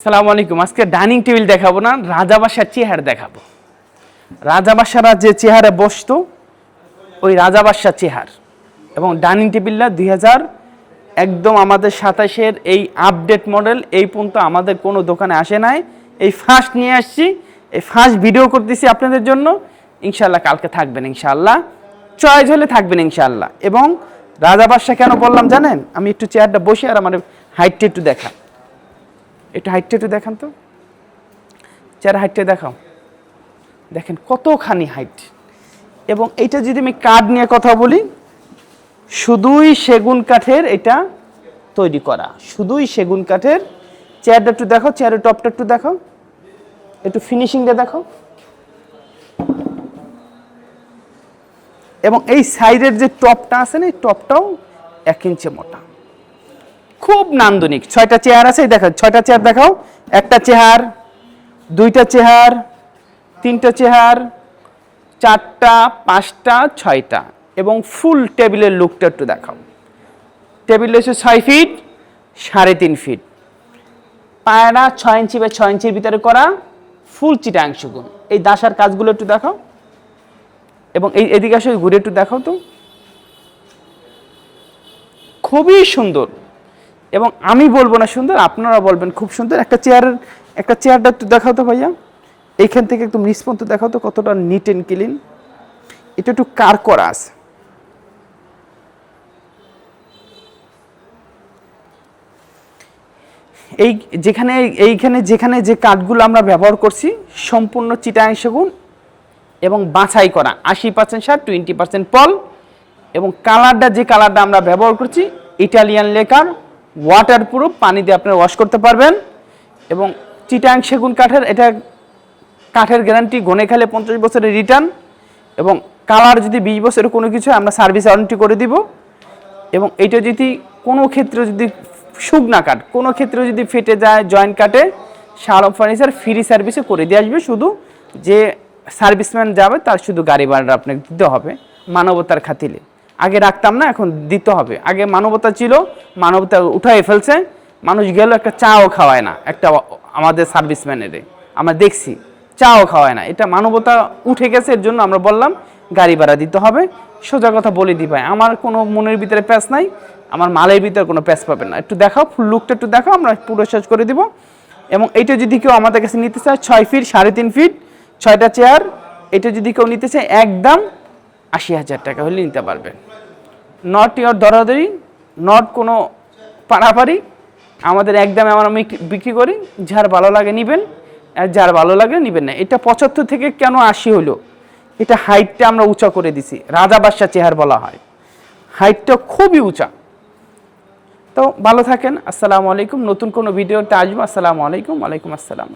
আসসালামু আলাইকুম। আজকে ডাইনিং টেবিল দেখাবো না, রাজাবাসার চেহারা দেখাবো। রাজাবাসারা যে চেহারা বসতো ওই রাজাবাসার চেহার এবং ডাইনিং টেবিলটা 2000 একদম আমাদের 27-এর এই আপডেট মডেল। এই পর্যন্ত আমাদের কোনো দোকানে আসে নাই, এই ফার্স্ট নিয়ে আসছি, এই ফার্স্ট ভিডিও করতেছি আপনাদের জন্য। ইনশাল্লাহ কালকে থাকবেন, ইনশাল্লাহ চয়েস হলে থাকবেন ইনশাল্লাহ। এবং রাজাবাসা কেন বললাম জানেন? আমি একটু চেয়ারটা বসে আর আমার হাইটটা একটু দেখা, একটু হাইটটা একটু দেখান তো, চেয়ার হাইটটা দেখাও। দেখেন কতখানি হাইট। এবং এইটা যদি আমি কাঠ নিয়ে কথা বলি, শুধুই সেগুন কাঠের এটা তৈরি করা, শুধুই সেগুন কাঠের। চেয়ারটা একটু দেখো, চেয়ারের টপটা একটু দেখো, একটু ফিনিশিংটা দেখো। এবং এই সাইডের যে টপটা আছে না, এই টপটাও 1 ইঞ্চি মোটা, খুব নান্দনিক। 6টা চেয়ার আছে, দেখো 6টা চেয়ার দেখাও। একটা চেয়ার, 2টা চেয়ার, 3টা চেয়ার, 4টা, 5টা, 6টা। এবং ফুল টেবিলের লুকটা একটু দেখাও। টেবিল হচ্ছে 6 ফিট 3.5 ফিট, পায়রা 6 ইঞ্চি বা 6 ইঞ্চির ভিতরে করা, ফুল চিটাং সেগুন। এই দাসার কাজগুলো একটু দেখাও। এবং এই এদিকে আসে ঘুরে একটু দেখাও তো, খুবই সুন্দর। এবং আমি বলবো না সুন্দর, আপনারা বলবেন খুব সুন্দর। একটা চেয়ারটা একটু দেখাও তো ভাইয়া, এইখান থেকে একদম নিচ পর্যন্ত দেখাও তো কতটা নিট অ্যান্ড ক্লিন। এটা একটু কার করা আছে। যেখানে যে কাঠগুলো আমরা ব্যবহার করছি সম্পূর্ণ চিটাং সেগুন এবং বাছাই করা, 80% সার, 20% পল। এবং যে কালারটা আমরা ব্যবহার করছি ইটালিয়ান লেকার, ওয়াটারপ্রুফ, পানি দিয়ে আপনারা ওয়াশ করতে পারবেন। এবং চিটাং সেগুন কাঠের এটা কাঠের গ্যারান্টি, গনে খেলে 50 বছরের রিটার্ন। এবং কালার যদি 20 বছরের কোনো কিছু আমরা সার্ভিস ওয়ারেন্টি করে দিব। এবং এইটা যদি কোনো ক্ষেত্রে যদি শুকনা কাঠ কোনো ক্ষেত্রে যদি ফেটে যায়, জয়েন্ট কাটে, শালম ফার্নিচার ফ্রি সার্ভিসে করে দিয়ে আসবে। শুধু যে সার্ভিসম্যান যাবে তার শুধু গাড়ি ভাড়া আপনাকে দিতে হবে, মানবতার খাতিরে। আগে রাখতাম না, এখন দিতে হবে। আগে মানবতা ছিল, মানবতা উঠাই ফেলছে। মানুষ গেল একটা চাও খাওয়ায় না, একটা আমাদের সার্ভিসম্যানের আমরা দেখছি চাও খাওয়ায় না। এটা মানবতা উঠে গেছে, এর জন্য আমরা বললাম গাড়ি ভাড়া দিতে হবে। সোজা কথা বলে দি ভাই, আমার কোনো মনের ভিতরে প্যাঁচ নাই, আমার মালের ভিতরে কোনো প্যাঁচ পাবেন না। একটু দেখাও, ফুল লুকটা একটু দেখাও, আমরা পুরো শেষ করে দিব। এবং এইটা যদি কেউ আমাদের কাছে নিতে চায় 6 ফিট 3.5 ফিট 6টা চেয়ার, এটা যদি কেউ নিতে চায় একদম 80,000 টাকা হলে নিতে পারবেন। নট ইয়র দরাদরি, নট কোনো পাড়াপাড়ি, আমাদের একদমে আমরা বিক্রি করি। যার ভালো লাগে নেবেন, আর যার ভালো লাগে নেবেন না। এটা 75 থেকে কেন 80 হলো? এটা হাইটটা আমরা উঁচা করে দিছি, রাজাবাসা চেহার বলা হয়, হাইটটা খুবই উঁচা। তো ভালো থাকেন, আসসালামু আলাইকুম। নতুন কোনো ভিডিওতে আসবো। আসসালামু আলাইকুম। ওয়ালাইকুম আসসালাম।